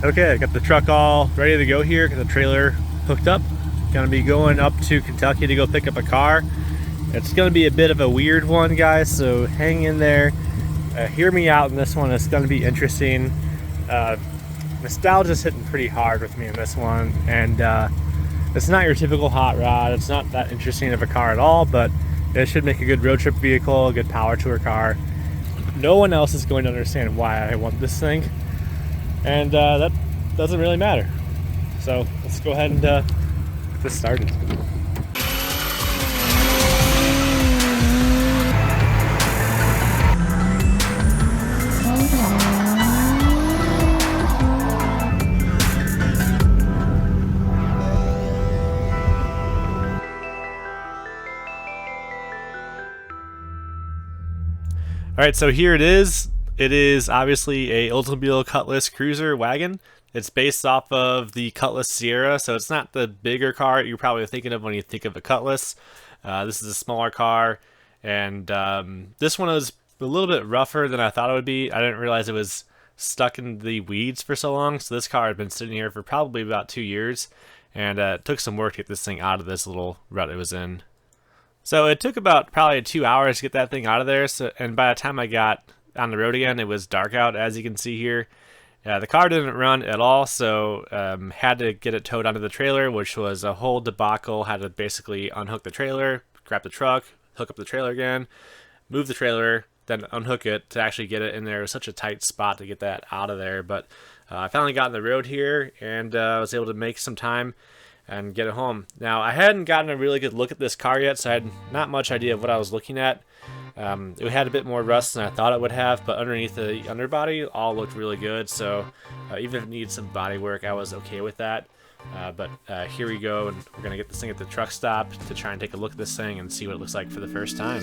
Okay, I got the truck all ready to go here. Got the trailer hooked up. Gonna be going up to Kentucky to go pick up a car. It's gonna be a bit of a weird one, guys, so hang in there. Hear me out in this one. It's gonna be interesting. Nostalgia's hitting pretty hard with me in this one, and it's not your typical hot rod. It's not that interesting of a car at all, but it should make a good road trip vehicle, a good power tour car. No one else is going to understand why I want this thing, and that doesn't really matter. So let's go ahead and get this started. All right, so here it is. It is obviously a Oldsmobile Cutlass Cruiser wagon. It's based off of the Cutlass Sierra, so it's not the bigger car you're probably thinking of when you think of a Cutlass. This is a smaller car, and this one was a little bit rougher than I thought it would be. I didn't realize it was stuck in the weeds for so long, so this car had been sitting here for probably about 2 years, and it took some work to get this thing out of this little rut it was in. So it took about probably 2 hours to get that thing out of there. So, and by the time I got on the road again, it was dark out, as you can see here. The car didn't run at all, so had to get it towed onto the trailer, which was a whole debacle. Had to basically unhook the trailer, grab the truck, hook up the trailer again, move the trailer, then unhook it to actually get it in there. It was such a tight spot to get that out of there. But I finally got on the road here, and was able to make some time and get it home. Now, I hadn't gotten a really good look at this car yet, so I had not much idea of what I was looking at. It had a bit more rust than I thought it would have, but underneath the underbody, all looked really good. So even if it needed some body work, I was okay with that. But here we go, and we're gonna get this thing at the truck stop to try and take a look at this thing and see what it looks like for the first time.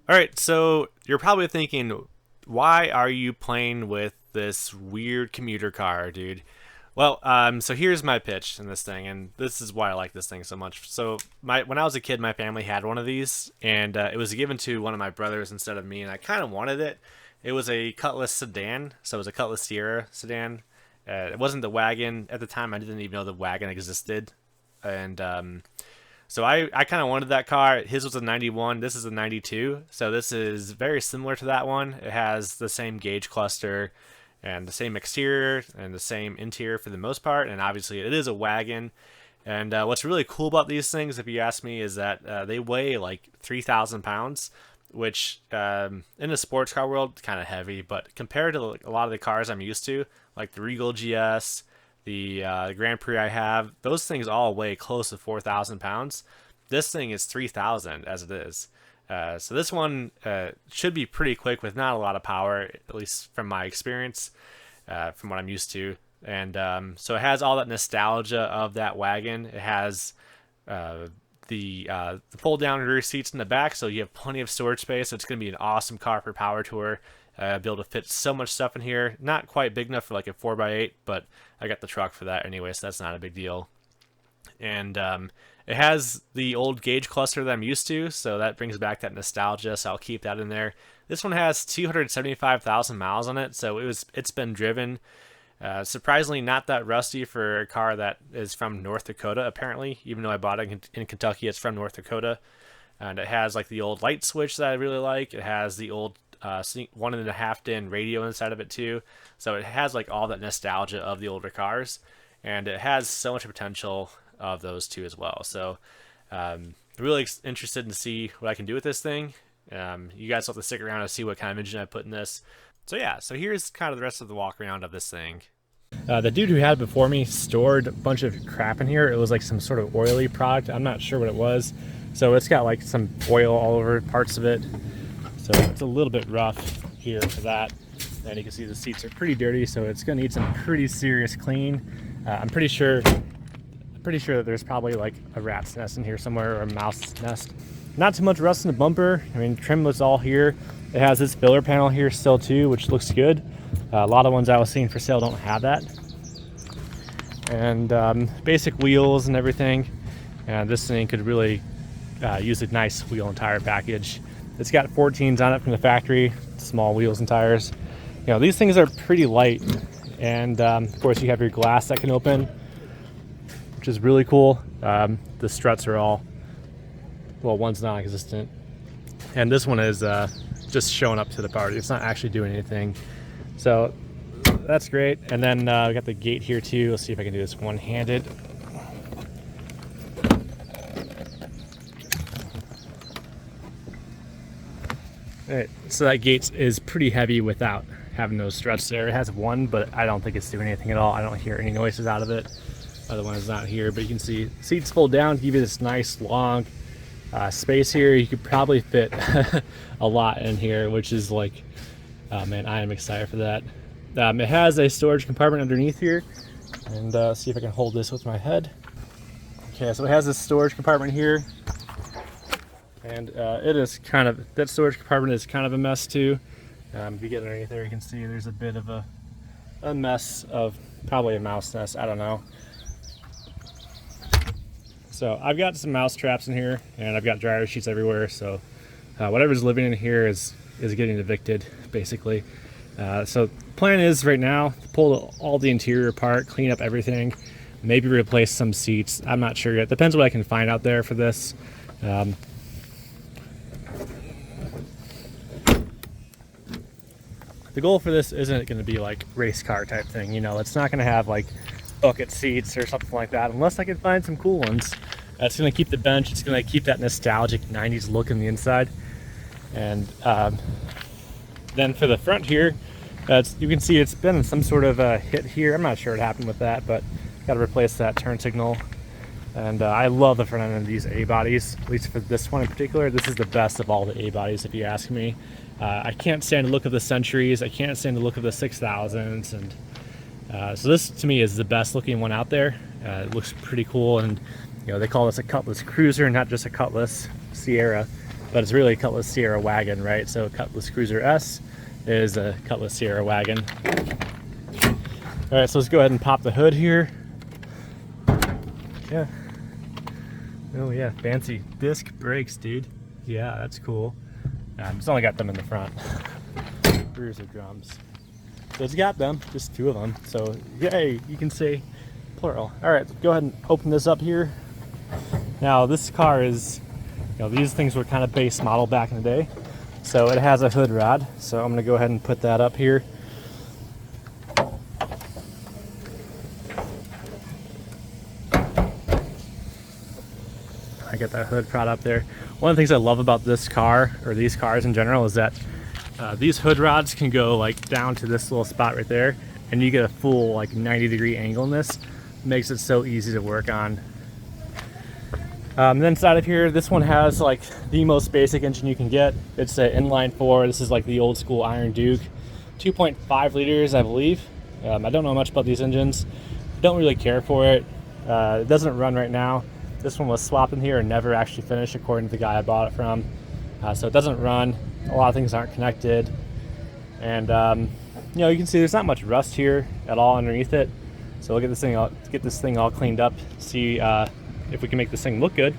Alright, so you're probably thinking, why are you playing with this weird commuter car, dude? Well, so here's my pitch in this thing, and this is why I like this thing so much. So when I was a kid, my family had one of these, and it was given to one of my brothers instead of me, and I kind of wanted it. It was a Cutlass sedan, so it was a Cutlass Sierra sedan. It wasn't the wagon. At the time, I didn't even know the wagon existed, and so I kind of wanted that car. His was a 91. This is a 92. So this is very similar to that one. It has the same gauge cluster and the same exterior and the same interior for the most part. And obviously it is a wagon. And what's really cool about these things, if you ask me, is that they weigh like 3,000 pounds, which in the sports car world, kind of heavy. But compared to a lot of the cars I'm used to, like the Regal GS, the Grand Prix I have, those things all weigh close to 4,000 pounds. This thing is 3,000 as it is. So this one should be pretty quick with not a lot of power, at least from my experience, from what I'm used to. And so it has all that nostalgia of that wagon. It has the pull down rear seats in the back, so you have plenty of storage space. So it's going to be an awesome car for power tour. Be able to fit so much stuff in here. Not quite big enough for like a 4x8, but I got the truck for that anyway, so that's not a big deal. And it has the old gauge cluster that I'm used to, so that brings back that nostalgia, so I'll keep that in there. This one has 275,000 miles on it, so it's been driven. Surprisingly not that rusty for a car that is from North Dakota, apparently. Even though I bought it in Kentucky, it's from North Dakota. And it has like the old light switch that I really like. It has the old 1.5 DIN radio inside of it too, so it has like all that nostalgia of the older cars, and it has so much potential of those two as well. So really interested to see what I can do with this thing. You guys will have to stick around to see what kind of engine I put in this. So yeah, so here's kind of the rest of the walk around of this thing. The dude who had it before me stored a bunch of crap in here. It was like some sort of oily product. I'm not sure what it was. So it's got like some oil all over parts of it. So it's a little bit rough here for that. And you can see the seats are pretty dirty, so it's gonna need some pretty serious clean. I'm pretty sure that there's probably like a rat's nest in here somewhere, or a mouse nest. Not too much rust in the bumper. I mean, trim was all here. It has this filler panel here still too, which looks good. A lot of ones I was seeing for sale don't have that. And basic wheels and everything. And this thing could really use a nice wheel and tire package. It's got 14s on it from the factory, small wheels and tires. You know, these things are pretty light. And of course you have your glass that can open, which is really cool. The struts are all, well, one's non-existent. And this one is just showing up to the party. It's not actually doing anything. So that's great. And then we got the gate here too. Let's see if I can do this one-handed. All right, so that gate is pretty heavy without having those struts there. It has one, but I don't think it's doing anything at all. I don't hear any noises out of it. Other one is not here, but you can see seats fold down to give you this nice long space here. You could probably fit a lot in here, which is like, oh man, I am excited for that. It has a storage compartment underneath here, and see if I can hold this with my head. Okay, so it has this storage compartment here, and it is kind of, that storage compartment is kind of a mess too. If you get underneath there, you can see there's a bit of a mess of probably a mouse nest, I don't know. So I've got some mouse traps in here, and I've got dryer sheets everywhere, so whatever's living in here is getting evicted, basically. So plan is right now to pull all the interior apart, clean up everything, maybe replace some seats. I'm not sure yet. Depends what I can find out there for this. The goal for this isn't going to be like race car type thing, you know. It's not going to have like bucket seats or something like that, unless I can find some cool ones. It's going to keep the bench. It's going to keep that nostalgic 90s look in the inside. And then for the front here, you can see it's been some sort of a hit here. I'm not sure what happened with that, but got to replace that turn signal. And I love the front end of these A bodies, at least for this one in particular. This is the best of all the A bodies, if you ask me. I can't stand the look of the Centuries. I can't stand the look of the 6000s, and so this to me is the best looking one out there. It looks pretty cool, and you know, they call this a Cutlass Cruiser, not just a Cutlass Sierra, but it's really a Cutlass Sierra wagon, right? So Cutlass Cruiser S is a Cutlass Sierra wagon. All right, so let's go ahead and pop the hood here. Yeah. Oh yeah, fancy disc brakes, dude. Yeah, that's cool. It's only got them in the front. Cruiser drums. So it's got them, just two of them. So yay, you can say plural. All right, go ahead and open this up here. Now this car is, you know, these things were kind of base model back in the day. So it has a hood rod. So I'm gonna go ahead and put that up here. I get that hood prod up there. One of the things I love about this car, or these cars in general, is that these hood rods can go like down to this little spot right there, and you get a full like 90-degree angle in this. Makes it so easy to work on. Then inside of here, this one has like the most basic engine you can get. It's an inline 4. This is like the old school Iron Duke, 2.5 liters, I believe. I don't know much about these engines. Don't really care for it. It doesn't run right now. This one was swapped in here and never actually finished, according to the guy I bought it from. So it doesn't run. A lot of things aren't connected. And you know, you can see there's not much rust here at all underneath it. So we'll get this thing all cleaned up, see if we can make this thing look good.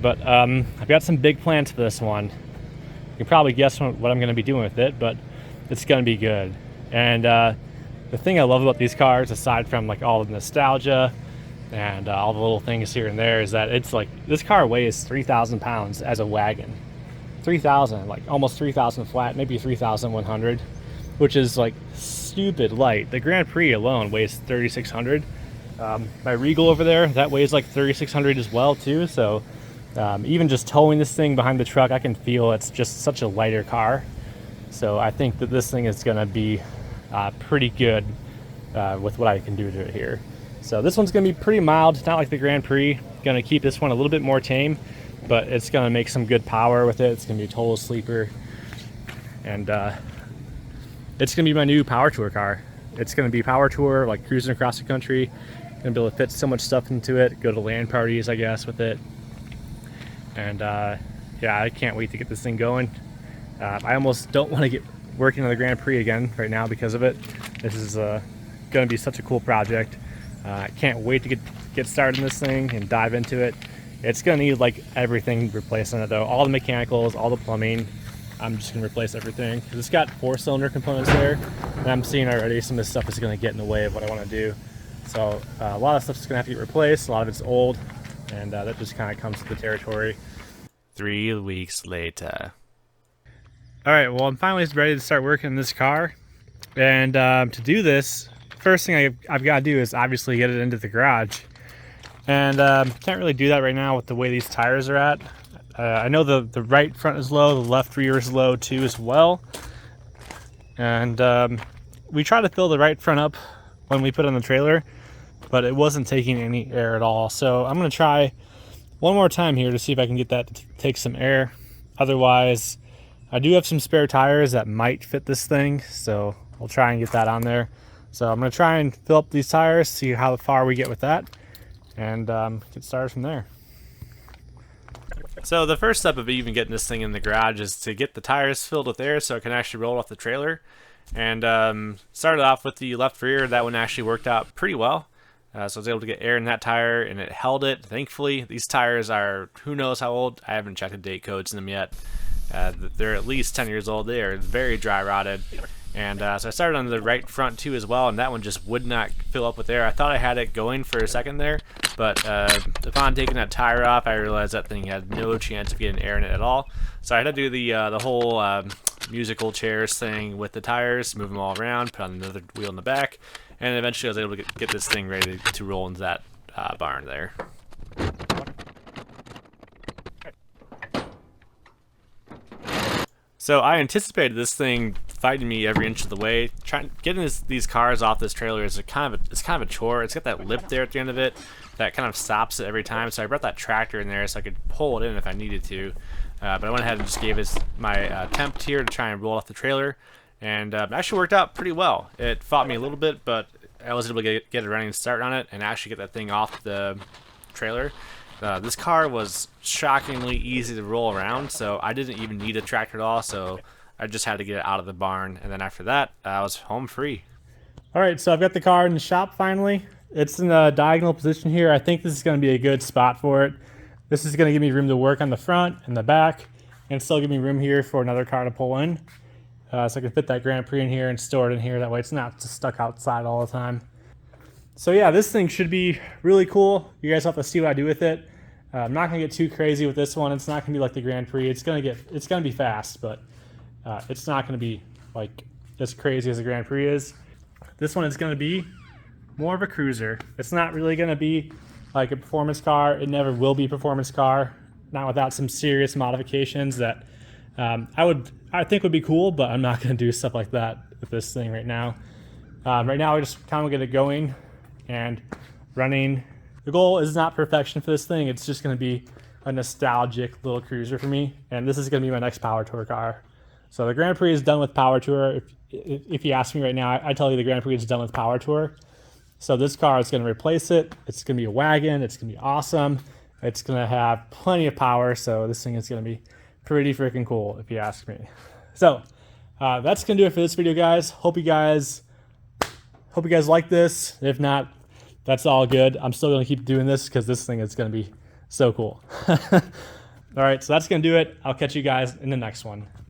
But I've got some big plans for this one. You can probably guess what I'm going to be doing with it, but it's going to be good. And the thing I love about these cars, aside from like all the nostalgia and all the little things here and there, is that it's like, this car weighs 3,000 pounds as a wagon. 3,000, like almost 3,000 flat, maybe 3,100, which is like stupid light. The Grand Prix alone weighs 3,600. My Regal over there, that weighs like 3,600 as well too. So even just towing this thing behind the truck, I can feel it's just such a lighter car. So I think that this thing is gonna be pretty good with what I can do to it here. So this one's gonna be pretty mild, not like the Grand Prix. Gonna keep this one a little bit more tame. but it's gonna make some good power with it. It's gonna be a total sleeper, and it's gonna be my new power tour car. It's gonna be power tour, like cruising across the country. Gonna be able to fit so much stuff into it. Go to LAN parties, I guess, with it. And yeah, I can't wait to get this thing going. I almost don't want to get working on the Grand Prix again right now because of it. This is gonna be such a cool project. I can't wait to get started in this thing and dive into it. It's gonna need like everything replaced on it though. All the mechanicals, all the plumbing. I'm just gonna replace everything. It's got 4-cylinder components there, and I'm seeing already some of this stuff is gonna get in the way of what I wanna do. So a lot of stuff's gonna have to get replaced. A lot of it's old, and that just kind of comes to the territory. 3 weeks later. All right, well, I'm finally ready to start working on this car. And to do this, first thing I've got to do is obviously get it into the garage. And can't really do that right now with the way these tires are at. I know the right front is low, the left rear is low too as well. And we tried to fill the right front up when we put it on the trailer, but it wasn't taking any air at all. So I'm gonna try one more time here to see if I can get that to take some air. Otherwise, I do have some spare tires that might fit this thing, so I'll try and get that on there. So I'm gonna try and fill up these tires, see how far we get with that, and get started from there. So the first step of even getting this thing in the garage is to get the tires filled with air so it can actually roll off the trailer. And started off with the left rear. That one actually worked out pretty well. So I was able to get air in that tire, and it held it, thankfully. These tires are who knows how old. I haven't checked the date codes in them yet. They're at least 10 years old. They are very dry rotted. And so I started on the right front too as well, and that one just would not fill up with air. I thought I had it going for a second there, but upon taking that tire off, I realized that thing had no chance of getting air in it at all. So I had to do the whole musical chairs thing with the tires, move them all around, put on another wheel in the back, and eventually I was able to get this thing ready to roll into that barn there. So I anticipated this thing fighting me every inch of the way. Getting these cars off this trailer is kind of a chore. It's got that lip there at the end of it that kind of stops it every time. So I brought that tractor in there so I could pull it in if I needed to. But I went ahead and just gave it my attempt here to try and roll off the trailer, and it actually worked out pretty well. It fought me a little bit, but I was able to get a running start on it and actually get that thing off the trailer. This car was shockingly easy to roll around, so I didn't even need a tractor at all, so I just had to get it out of the barn, and then after that, I was home free. All right, so I've got the car in the shop finally. It's in a diagonal position here. I think this is going to be a good spot for it. This is going to give me room to work on the front and the back, and still give me room here for another car to pull in. So I can fit that Grand Prix in here and store it in here. That way it's not just stuck outside all the time. So yeah, this thing should be really cool. You guys have to see what I do with it. I'm not gonna get too crazy with this one. It's not gonna be like the Grand Prix. It's gonna be fast, but it's not gonna be like as crazy as the Grand Prix is. This one is gonna be more of a cruiser. It's not really gonna be like a performance car. It never will be a performance car, not without some serious modifications that I think would be cool, but I'm not gonna do stuff like that with this thing right now. Right now, I just kind of get it going and running. The goal is not perfection for this thing. It's just going to be a nostalgic little cruiser for me, and this is going to be my next Power Tour car. So the Grand Prix is done with Power Tour. If you ask me right now, I tell you the Grand Prix is done with Power Tour. So this car is going to replace it. It's going to be a wagon. It's going to be awesome. It's going to have plenty of power, so this thing is going to be pretty freaking cool if you ask me. So that's going to do it for this video, guys. Hope you guys like this. If not, that's all good. I'm still going to keep doing this because this thing is going to be so cool. All right, so that's going to do it. I'll catch you guys in the next one.